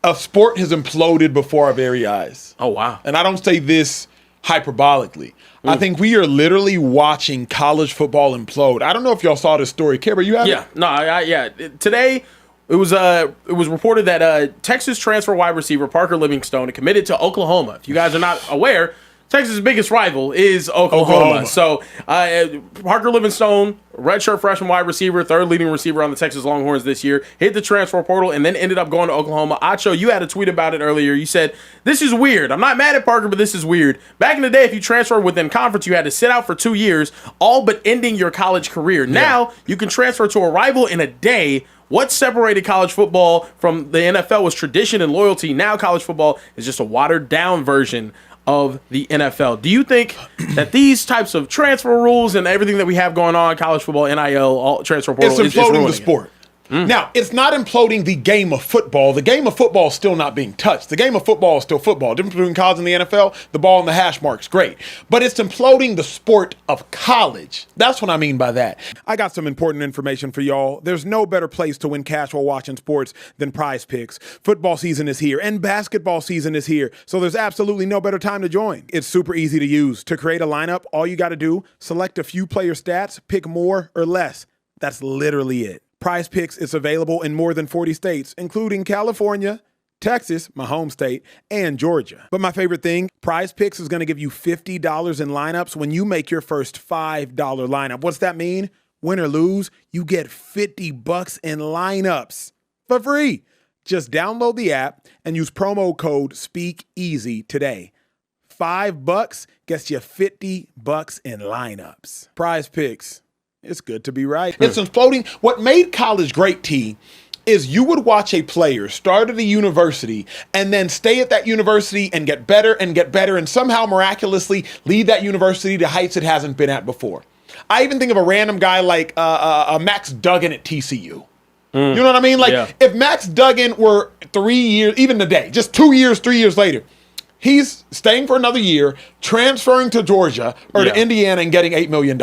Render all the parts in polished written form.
a sport has imploded before our very eyes. Oh, wow. And I don't say this hyperbolically. I think we are literally watching college football implode. I don't know if y'all saw this story. Kimber, you have Yeah. it? No, today it was reported that Texas transfer wide receiver Parker Livingstone committed to Oklahoma. If you guys are not aware, Texas' biggest rival is Oklahoma. So Parker Livingstone, redshirt freshman wide receiver, third leading receiver on the Texas Longhorns this year, hit the transfer portal and then ended up going to Oklahoma. Acho, you had a tweet about it earlier. You said, this is weird. I'm not mad at Parker, but this is weird. Back in the day, if you transferred within conference, you had to sit out for 2 years, all but ending your college career. Now, you can transfer to a rival in a day. What separated college football from the NFL was tradition and loyalty. Now college football is just a watered-down version of the NFL. Do you think that these types of transfer rules and everything that we have going on, college football, NIL, all transfer portal, it's imploding the it? sport. Now, it's not imploding the game of football. The game of football is still not being touched. The game of football is still football. Difference between college and the NFL, the ball and the hash marks, great. But it's imploding the sport of college. That's what I mean by that. I got some important information for y'all. There's no better place to win cash while watching sports than PrizePicks. Football season is here and basketball season is here, so there's absolutely no better time to join. It's super easy to use. To create a lineup, all you got to do, select a few player stats, pick more or less. That's literally it. PrizePicks is available in more than 40 states, including California, Texas, my home state, and Georgia. But my favorite thing, PrizePicks is going to give you $50 in lineups when you make your first $5 lineup. What's that mean? Win or lose, you get $50 in lineups for free. Just download the app and use promo code Speakeasy today. $5 gets you $50 in lineups. PrizePicks. It's good to be right. It's imploding. What made college great, T, is you would watch a player start at a university and then stay at that university and get better and somehow miraculously lead that university to heights it hasn't been at before. I even think of a random guy like Max Duggan at TCU. You know what I mean? Like if Max Duggan were 3 years, even today, just 2 years, 3 years later, he's staying for another year, transferring to Georgia or to Indiana and getting $8 million.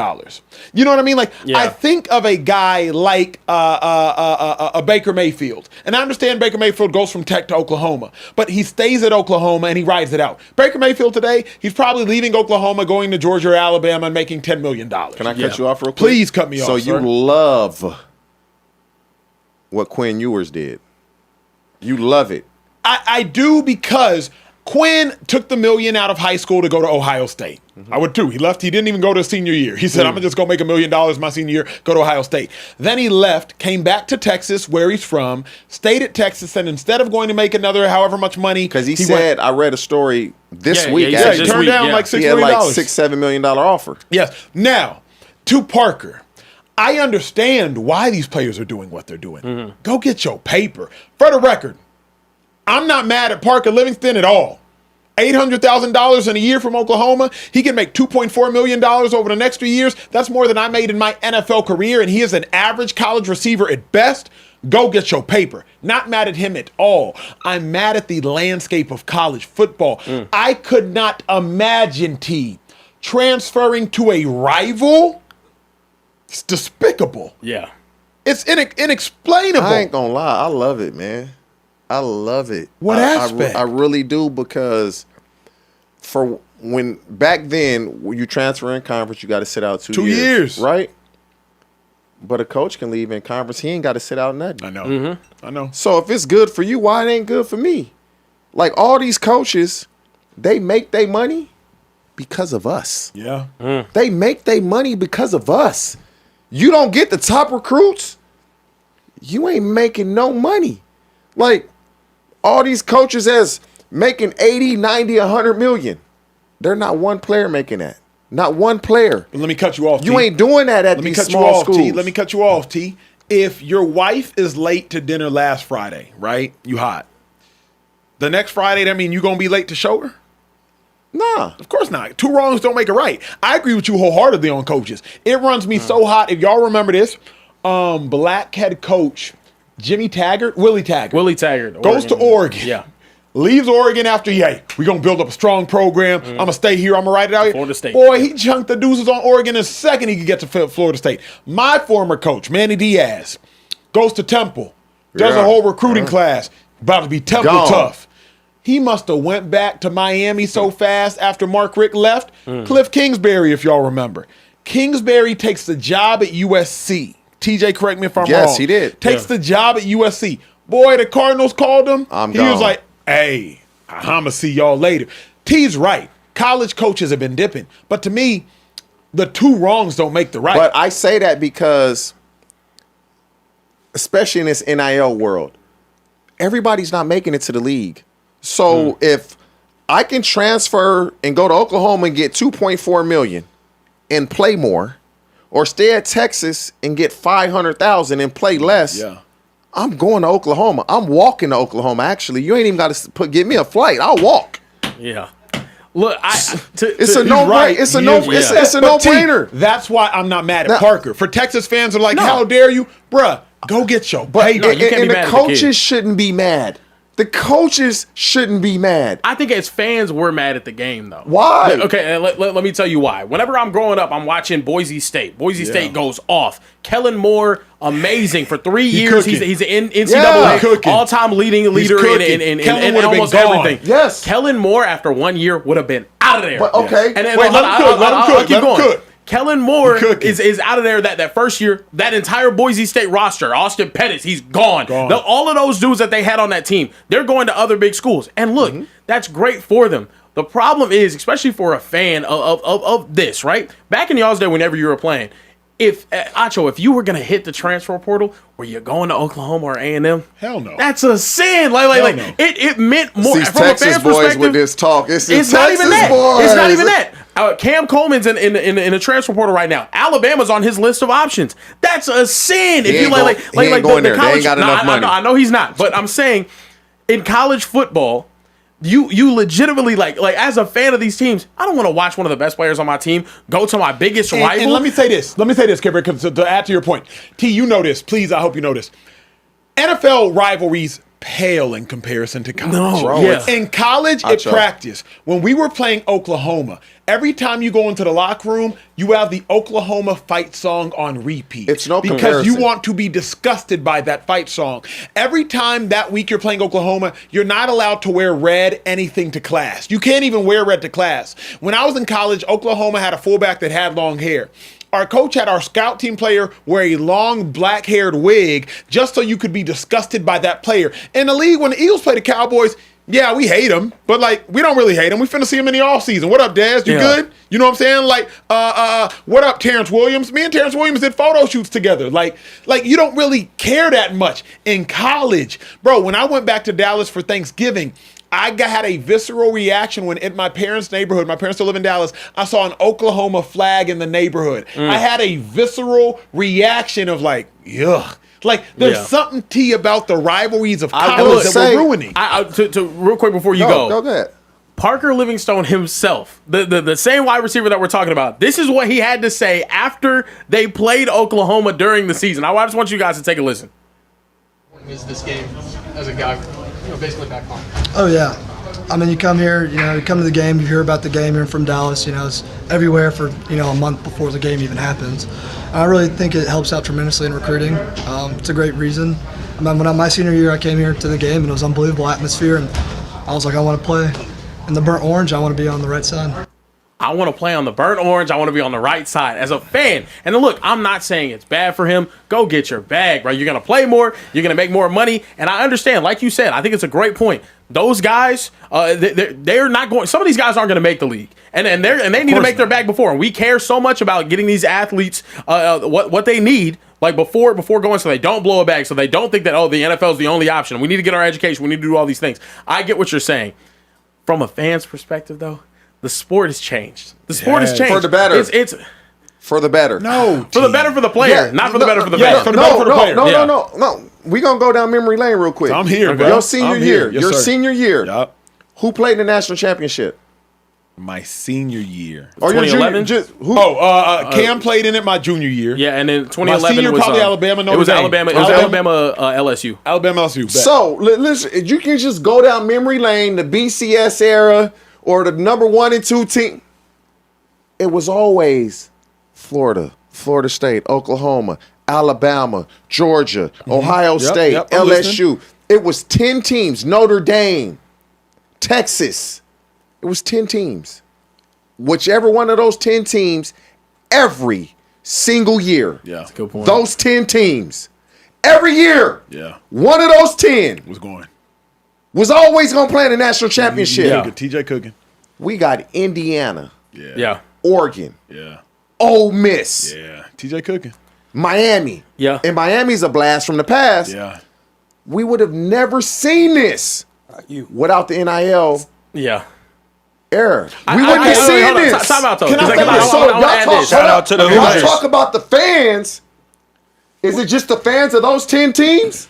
You know what I mean? Like, I think of a guy like a Baker Mayfield. And I understand Baker Mayfield goes from Tech to Oklahoma, but he stays at Oklahoma and he rides it out. Baker Mayfield today, he's probably leaving Oklahoma, going to Georgia or Alabama and making $10 million. Can I cut you off real quick? Please cut me off, So sir. you love what Quinn Ewers did. You love it. I do, because Quinn took the $1 million out of high school to go to Ohio State. I would too. He left. He didn't even go to his senior year. He said, I'm going to just go make $1 million my senior year, go to Ohio State. Then he left, came back to Texas, where he's from, stayed at Texas, and instead of going to make another however much money. Because he said, I read a story this week. He actually. turned down like $6 million. He had like $6-7 million offer. Yes. Now, to Parker, I understand why these players are doing what they're doing. Go get your paper. For the record, I'm not mad at Parker Livingston at all. $800,000 in a year from Oklahoma. He can make $2.4 million over the next 3 years. That's more than I made in my NFL career, and he is an average college receiver at best. Go get your paper. Not mad at him at all. I'm mad at the landscape of college football. I could not imagine, T, transferring to a rival. It's despicable. Yeah. It's inexplainable. I ain't going to lie. I love it, man. I love it. What aspect? I really do, because for when back then, when you transfer in conference, you got to sit out 2 years. 2 years. Right? But a coach can leave in conference. He ain't got to sit out nothing. I know. I know. So if it's good for you, why it ain't good for me? Like, all these coaches, they make their money because of us. Yeah. They make their money because of us. You don't get the top recruits, you ain't making no money. Like, all these coaches as making 80, 90, 100 million. They're not one player making that. Not one player. But let me cut you off, T. You ain't doing that at these small schools. Let me cut you off, T. If your wife is late to dinner last Friday, right? You hot. The next Friday, that mean you going to be late to show her? Nah. Of course not. Two wrongs don't make a right. I agree with you wholeheartedly on coaches. It runs me so hot. If y'all remember this, black head coach Willie Taggart, goes to Oregon. Yeah. Leaves Oregon after, we're going to build up a strong program. I'm going to stay here. I'm going to write it out here. Florida State. Boy, he chunked the deuces on Oregon in a second he could get to Florida State. My former coach, Manny Diaz, goes to Temple, does a whole recruiting class, About to be temple Gone. tough. He must have went back to Miami so fast after Mark Richt left. Cliff Kingsbury, if y'all remember. Kingsbury takes the job at USC. TJ, correct me if I'm wrong. Yes, he did. Takes the job at USC. Boy, the Cardinals called him. He was gone. like, hey, I'm going to see y'all later. T's right. College coaches have been dipping. But to me, the two wrongs don't make the right. But I say that because, especially in this NIL world, everybody's not making it to the league. So if I can transfer and go to Oklahoma and get $2.4 million and play more, or stay at Texas and get $500,000 and play less, I'm going to Oklahoma. I'm walking to Oklahoma. Actually, you ain't even got to give me a flight. I'll walk. Yeah. Look, It's a no-brainer. That's why I'm not mad at Parker. For Texas fans are like, how dare you? Bruh, go get your But no, you can't be and mad the at the kid. coaches shouldn't be mad. The coaches shouldn't be mad. I think as fans, we're mad at the game, though. Why? Okay, and let me tell you why. Whenever I'm growing up, I'm watching Boise State. Boise State goes off. Kellen Moore, amazing. For 3 years, he's an NCAA all-time leader in almost everything. Yes. Kellen Moore, after 1 year, would have been out of there. But, okay. And then, Wait, let him keep going. cook. Kellen Moore is out of there that first year. That entire Boise State roster, Austin Pettis, he's gone. All of those dudes that they had on that team, they're going to other big schools. And look, that's great for them. The problem is, especially for a fan of this, right? Back in y'all's day, whenever you were playing, if Acho, if you were gonna hit the transfer portal, were you going to Oklahoma or A&M? Hell no. That's a sin. It meant more These from Texas a fan's boys perspective. with this talk. It's not even that. boys. It's not even that. Cam Coleman's in the transfer portal right now. Alabama's on his list of options. That's a sin. If you going there. They ain't got enough money. I know he's not, but I'm saying in college football, you legitimately like as a fan of these teams, I don't want to watch one of the best players on my team go to my biggest rival. And let me say this, Kipper, because to add to your point, T, you know this. Please, I hope you know this. NFL rivalries pale in comparison to college. No, yeah. In college, at practice, when we were playing Oklahoma, every time you go into the locker room, you have the Oklahoma fight song on repeat. It's no because comparison. you want to be disgusted by that fight song. Every time that week you're playing Oklahoma, you're not allowed to wear red anything to class. You can't even wear red to class. When I was in college, Oklahoma had a fullback that had long hair. Our coach had our scout team player wear a long black-haired wig just so you could be disgusted by that player. In the league, when the Eagles play the Cowboys, yeah, we hate them, but we don't really hate them. We finna see them in the offseason. What up, Daz? You good? You know what I'm saying? What up, Terrence Williams? Me and Terrence Williams did photo shoots together. Like you don't really care that much in college. Bro, when I went back to Dallas for Thanksgiving, I had a visceral reaction when in my parents' neighborhood, my parents still live in Dallas, I saw an Oklahoma flag in the neighborhood. I had a visceral reaction of yuck. There's something T about the rivalries of college that we're ruining. To real quick before you go. Go ahead. Parker Livingstone himself, the same wide receiver that we're talking about, this is what he had to say after they played Oklahoma during the season. I just want you guys to take a listen. Is this game as a guy, basically back home? Oh yeah, I mean you come here, you come to the game, you hear about the game. You're from Dallas, it's everywhere for a month before the game even happens. I really think it helps out tremendously in recruiting. It's a great reason. I mean, my senior year, I came here to the game and it was an unbelievable atmosphere, and I was like, I want to play in the burnt orange. I want to be on the right side. I want to play on the burnt orange. I want to be on the right side as a fan. And then look, I'm not saying it's bad for him. Go get your bag, right? You're going to play more. You're going to make more money. And I understand, like you said, I think it's a great point. Those guys, they're not going. Some of these guys aren't going to make the league, and they need to make their bag before. And we care so much about getting these athletes what they need. Before going, so they don't blow a bag, so they don't think that the NFL is the only option. We need to get our education. We need to do all these things. I get what you're saying. From a fan's perspective, though, the sport has changed. The sport has changed for the better. It's for the better. No, for the better for the player, not for the better for the fan. For the better for the player. No. We gonna go down memory lane real quick. I'm here, bro. Your senior year. Yes, your sir. senior year. Yup. Who played in the national championship? My senior year. Or your 2011? junior? Cam played in it my junior year. Yeah, and then 2011 My senior was probably Alabama. It was Alabama. It was Alabama LSU. Alabama LSU. Bet. So listen, you can just go down memory lane, the BCS era, or the number 1 and 2 team. It was always Florida State, Oklahoma, Alabama, Georgia, Ohio State, LSU. It was 10 teams. Notre Dame, Texas. It was 10 teams. Whichever one of those 10 teams, every single year. Yeah. That's a good point. Those 10 teams. Every year. Yeah. One of those 10 Was going. was always going to play in the national championship. Yeah. TJ cooking. We got Indiana, Yeah. Yeah. Oregon, Yeah. Ole Miss, Yeah. TJ cooking. Miami. Yeah. And Miami's a blast from the past. Yeah. We would have never seen this without the NIL Yeah. era. We wouldn't be seeing this. Time out, though. Can I 'cause say this? So wanna y'all add talk, this. Shout out to the y'all Hoosiers. talk about the fans. Is it just the fans of those 10 teams?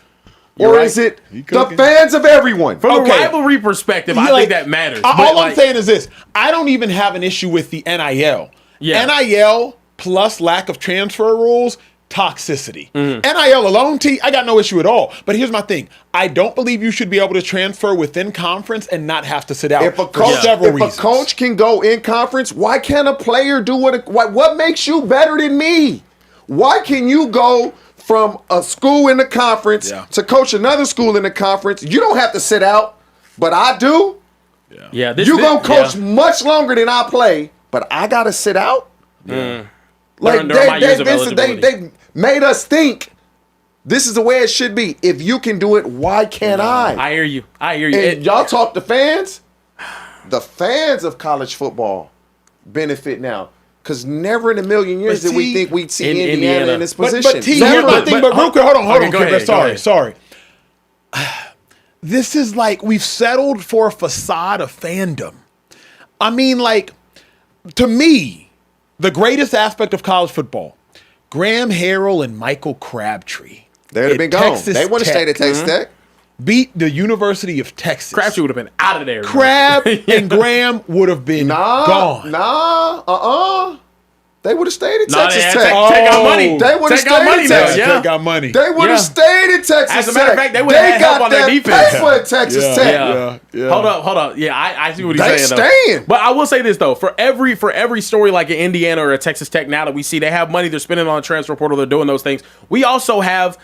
You're Or right. is it He the cooking. fans of everyone? From Okay. a rivalry perspective, I Like, think that matters. All But, I'm like, saying is this: I don't even have an issue with the NIL. Yeah. NIL plus lack of transfer rules, toxicity. Mm-hmm. NIL alone, I got no issue at all. But here's my thing: I don't believe you should be able to transfer within conference and not have to sit out If a for coach, several if reasons. a coach can go in conference, why can't a player do what makes you better than me? Why can you go from a school in the conference Yeah. to coach another school in the conference? You don't have to sit out, but I do. yeah, You gonna coach much longer than I play, but I gotta sit out. Like During my years of eligibility. they made us think this is the way it should be. If you can do it, why can't I? I hear you. And y'all talk to fans. The fans of college football benefit now. Because never in a million years But did we see, think we'd see in Indiana in this position. But T, So here's my but- thing. but- But real quick, hold on, Okay, go ahead, go ahead. sorry. This is like we've settled for a facade of fandom. I mean, like, to me, the greatest aspect of college football, Graham Harrell and Michael Crabtree. They'd have at been gone. Texas They would have Tech stayed at Texas Tech. beat the University of Texas. Crabtree would have been out of there. Crab and Graham would have been gone. They would have stayed at Nah, Texas they- Tech. Tech got money. They would have Tech got stayed money at now, Texas. yeah. Tech got money. They would Yeah. have stayed at Texas As a matter of Tech. fact, they would have had help on their defense. Paper at Texas Yeah. Tech. Yeah. Hold up. Yeah, I see what he's They saying. Though. staying. But I will say this though: for every story like an Indiana or a Texas Tech now that we see, they have money, they're spending on the transfer portal, they're doing those things. We also have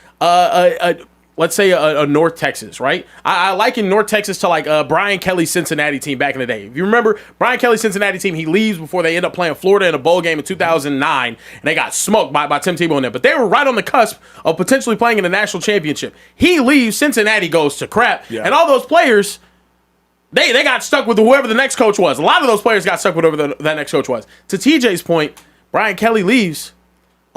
let's say a North Texas, right? I liken North Texas to like Brian Kelly's Cincinnati team back in the day. If you remember, Brian Kelly's Cincinnati team, he leaves before they end up playing Florida in a bowl game in 2009, and they got smoked by Tim Tebow and them. But they were right on the cusp of potentially playing in the national championship. He leaves, Cincinnati goes to crap, and all those players, they got stuck with whoever the next coach was. A lot of those players got stuck with whoever that next coach was. To TJ's point, Brian Kelly leaves.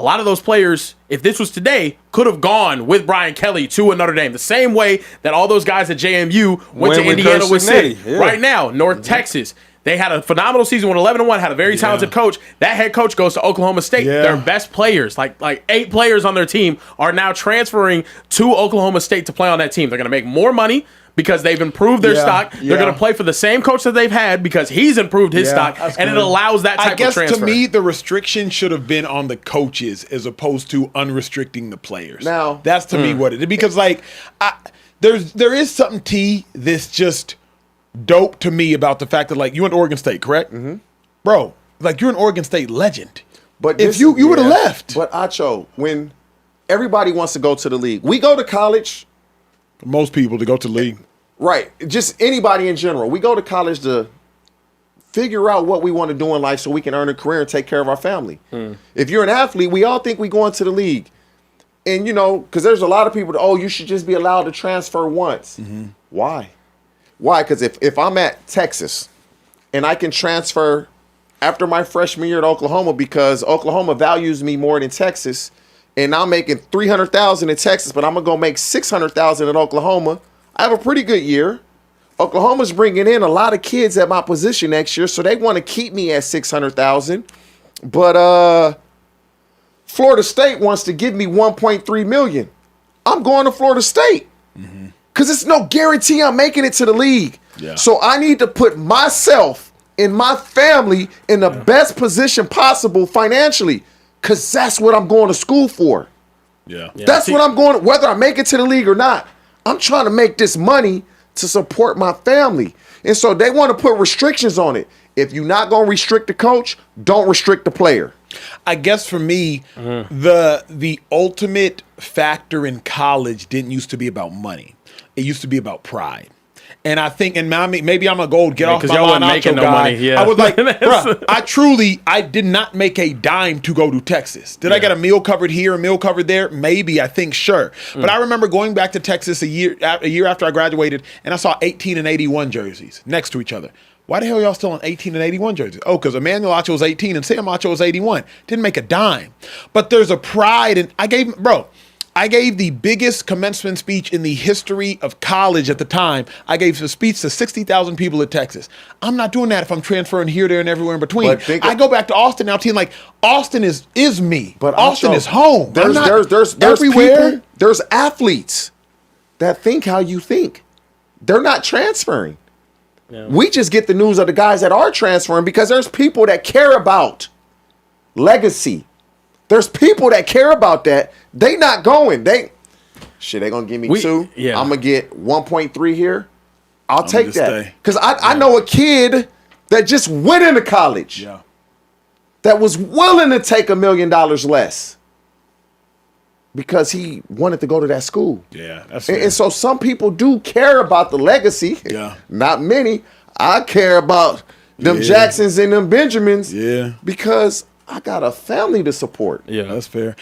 A lot of those players, if this was today, could have gone with Brian Kelly to Notre Dame. The same way that all those guys at JMU went to with Indiana Kirk with Sid. Cignetti, yeah. Right now, North Texas, they had a phenomenal season with 11-1, had a very talented coach. That head coach goes to Oklahoma State. Yeah. Their best players, like 8 players on their team, are now transferring to Oklahoma State to play on that team. They're going to make more money because they've improved their stock. They're going to play for the same coach that they've had because he's improved his stock, and it allows that type I guess of transfer. to me, the restriction should have been on the coaches as opposed to unrestricting the players. Now- that's to me what it is, because like there is something that's just dope to me about the fact that like you went to Oregon State, correct? Mm-hmm. Bro, like you're an Oregon State legend. But if this- you would have left, But Acho, when everybody wants to go to the league, we go to college. most people to go to the league. Right. Just anybody in general. We go to college to figure out what we want to do in life so we can earn a career and take care of our family. If you're an athlete, we all think we go into the league. And, you know, because there's a lot of people that, you should just be allowed to transfer once. Why? Why? Because if I'm at Texas and I can transfer after my freshman year at Oklahoma because Oklahoma values me more than Texas, and I'm making $300,000 in Texas, but I'm going to go make $600,000 in Oklahoma, I have a pretty good year. Oklahoma's bringing in a lot of kids at my position next year, so they want to keep me at $600,000. But Florida State wants to give me $1.3 million. I'm going to Florida State because it's no guarantee I'm making it to the league. Yeah. So I need to put myself and my family in the best position possible financially because that's what I'm going to school for. Yeah. That's what I'm going, whether I make it to the league or not. I'm trying to make this money to support my family. And so they want to put restrictions on it. If you're not going to restrict the coach, don't restrict the player. I guess for me, the ultimate factor in college didn't used to be about money. it used to be about pride. And I think, and maybe I'm a gold get off my y'all line wasn't making Acho no guy. money, yeah. I was like, bruh, I did not make a dime to go to Texas. Did I get a meal covered here, a meal covered there? Maybe, I think, sure. But I remember going back to Texas a year after I graduated, and I saw 18 and 81 jerseys next to each other. Why the hell y'all still on 18 and 81 jerseys? Oh, because Emmanuel Acho was 18 and Sam Acho was 81. Didn't make a dime. But there's a pride, and I gave the biggest commencement speech in the history of college at the time. I gave a speech to 60,000 people at Texas. I'm not doing that if I'm transferring here, there, and everywhere in between. I go back to Austin now, team like Austin is me. But Austin is home. There's everywhere. People, there's athletes that think how you think. They're not transferring. Yeah. We just get the news of the guys that are transferring because there's people that care about legacy. There's people that care about that. They not going. They gonna give me 2. Yeah. I'm gonna get 1.3 here. I'll take that. Because I know a kid that just went into college. Yeah. That was willing to take $1 million less. Because he wanted to go to that school. Yeah. And so some people do care about the legacy. Yeah. Not many. I care about them Jacksons and them Benjamins. Yeah. Because I got a family to support. Yeah, that's fair.